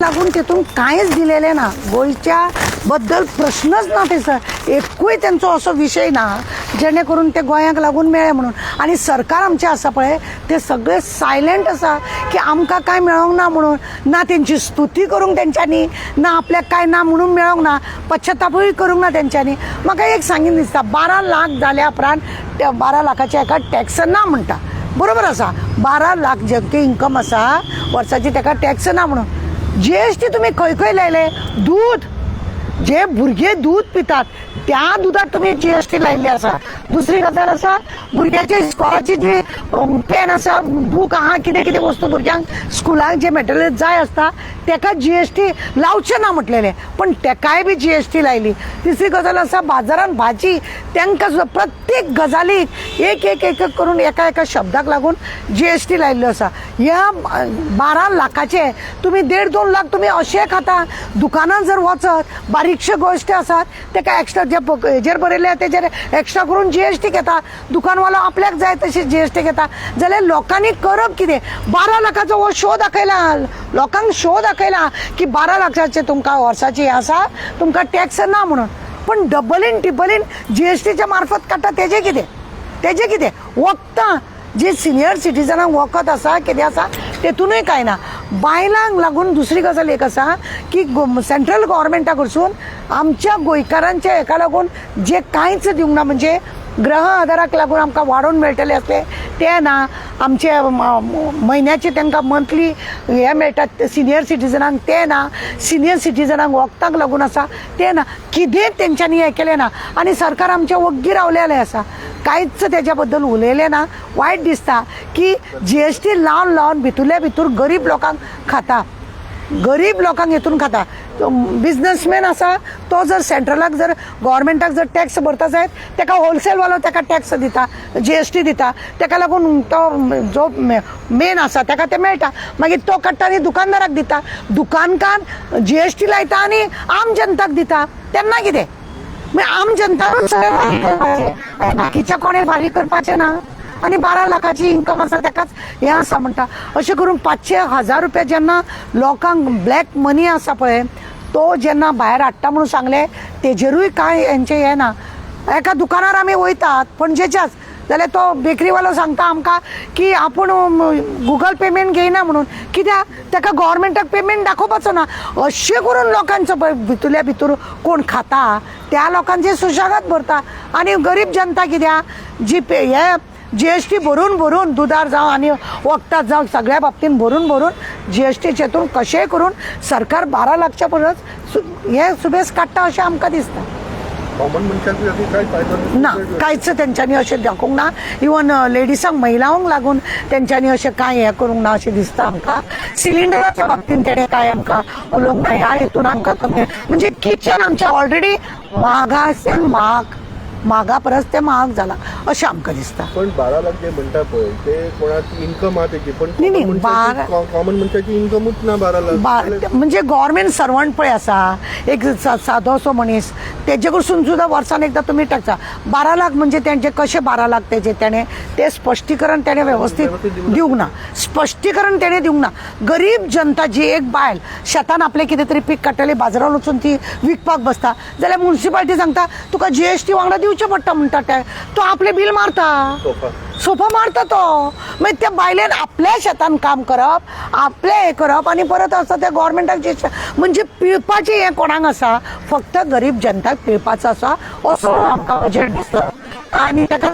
लागून तितून कांयच दिलेले ना, गोंयच्या बद्दल प्रश्नच ना थंयसर, एकूय तेंचो असो विशय ना जेणे करून ते गोंयाक लागून मेळ्ळे म्हणून. आनी सरकार आमचें आसा पळय ते सगळे सायलेंट आसा की आमकां कांय मेळोंक ना म्हणून. ना तेंची स्तुती करूंक तेंच्यांनी, ना आपल्याक कांय ना म्हणून मेळोंक ना, पश्चातापूय करूंक ना तेंच्यांनी. म्हाका एक सांगीन दिसता, 12 लाख जाल्या उपरांत 12 लाखाच्या एका टॅक्स ना म्हणटा, बरोबर आसा. 12 लाख जे इन्कम आसा वर्साची तेका टॅक्स ना म्हणून. GST तुमी खंय खंय लायले? दूध, जे भुरगे दूध पितात त्या दुधात तुम्ही GST लायिल्ली आसा. दुसरी गजाल आसा, भुरग्याचे स्कॉलाची जी पेन आसा, बूक आहा, कितें कितें वस्तू भुरग्यांक स्कुलाक जे मटेरियल जाय आसता तेका GST लावचें ना म्हटलेले, पण तेकाय बी GST लायली. तिसरी गजाल आसा, बाजारात भाजी, तांकां सुद्दां प्रत्येक गजालीक एक एक एक करून एका एका शब्दाक लागून GST लायिल्लो आसा. ह्या 12 लाखाचे तुम्ही 1.5-2 लाख तुम्ही अशें खाता. दुकानात जर वचत बारीकशे गोश्टी आसात तेका एक्स्ट्रा जे हेजेर बरयले तेजेर एक्स्ट्रा करून GST घेता. दुकानवालो आपल्याक जाय तशी GST घेता. जाल्यार लोकांनी करप कितें? 12 लाखाचो हो शो दाखयला, लोकांक शो दाखयला की 12 लाखाचे तुमकां वर्साची आसा, तुमकां टॅक्स ना म्हणून. पण डबलीन टिबलीन GSTच्या मार्फत काडटा तेजे कितें? वखदां जे सिनियर सिटीजनांक वखद आसा, कितें आसा, तेतूनय कांय ना. बायलांक लागून दुसरी गजाल एक आसा की सेंट्रल गव्हर्मेंटा कडसून आमच्या गोंयकारांच्या हेका लागून जे कांयच दिवंक ना, म्हणजे ग्रह आदाराक लागून आमकां वाडोवन मेळटले आसले ते ना. आमचे म्हयन्याचे तांकां मंथली हे मेळटात सिनियर सिटीजनांक ते ना. सिनियर सिटीजनांक वखदांक लागून आसा ते ना. कितें तेंच्यांनी हें केलें ना. आनी सरकार आमचे वग्गी रावलेले आसा, कांयच तेज्या बद्दल उलयलें ना. वायट दिसता की GST लावन लावन भितूरल्या भितूर गरीब लोकांक खाता, गरीब लोकांक हेतून खाता. बिझनेसमॅन आसा तो जर सेंट्रलाक जर गव्हर्मेंटाक जर टॅक्स भरता जायत तेका होलसेलवालो तेका टॅक्स दिता, GST दिता, तेका लागून तो जो मेन आसा तेका ते मेळटा. मागीर तो काडटा आनी दुकानदाराक दिता, दुकानकार GST लायता आनी आम जनताक दिता. तेन्ना कितें? मागीर आम जनताकूच बाकीच्या कोणे फारीक करपाचें ना. आनी 12 लाखाची इन्कम आसा तेकाच हें आसा म्हणटा. अशें करून 500-1000 रुपया जेन्ना लोकांक ब्लॅक मनी आसा पळय तो जेन्ना भायर हाडटा म्हणून सांगले तेजेरूय कांय हेंचें हें ना. एका दुकानार आमी वयतात पणजेच्याच, जाल्यार तो बेकरीवालो सांगता आमकां की आपूण गुगल पेमेंट घेयना म्हणून. कित्याक? तेका गव्हर्मेंटाक पेमेंट दाखोवपाचो ना. अशें करून लोकांचो भितूरल्या भितूर कोण खाता त्या लोकांचे सुशेगाद भरता. आनी गरीब जनता कित्याक जी हे GST भरून भरून दुधार जावं आनी वखदात जावं सगळ्या बाबतीन भरून भरून GSTचेतून कशेंय करून सरकार 12 लाखच्या परस हे सुबेज काडटा अशें आमकां दिसता. ना, कांयच तेंच्यांनी अशें दाखोवंक ना. इवन लेडिसांक महिलांक लागून तेंच्यांनी अशें कांय हें करूंक ना अशें दिसता आमकां. सिलिंडराच्या बाबतीन तेणें कांय आमकां उलोवंक ना. ह्या हितून आमकां कमी, म्हणजे किचन आमचें ऑलरेडी म्हागा परस ते महाग जाला अशें आमकां दिसता. पण 12 लाख जे म्हणटा पळय ते कोणाची इन्कम आहा तेची, पण कॉमन मनशाची इन्कमूच ना 12 लाख. म्हणजे गव्हर्मेंट सर्वंट पळय आसा, एक सादोसो मनीस, तेजे कडसून सुद्दां वर्सान एकदां तुमी टाकता. 12 लाख म्हणजे तेंचे कशे 12 लाख तेजे तेणें ते स्पश्टीकरण तेणें वेवस्थीत दिवंक ना. स्पश्टीकरण तेणें दिवंक ना. गरीब जनता जी एक बायल शेतान आपलें कितें तरी पीक काडटली, बाजारांत वचून ती विकपाक बसता, जाल्यार म्युन्सिपाल्टी सांगता तुका GST वांगडा दिवचें पडटा म्हणटा. तो आपले बिल मारता, सोफा मारता तो. मागीर त्या बायलेन आपल्या शेतान काम करप, आपलें हें करप आनी परत आसा ते गव्हर्मेंटाक म्हणजे पिळपाचें हें कोणाक आसा? फक्त गरीब जनताक पिळपाचो आसा असो आमकां बजेट दिसता. आनी ताका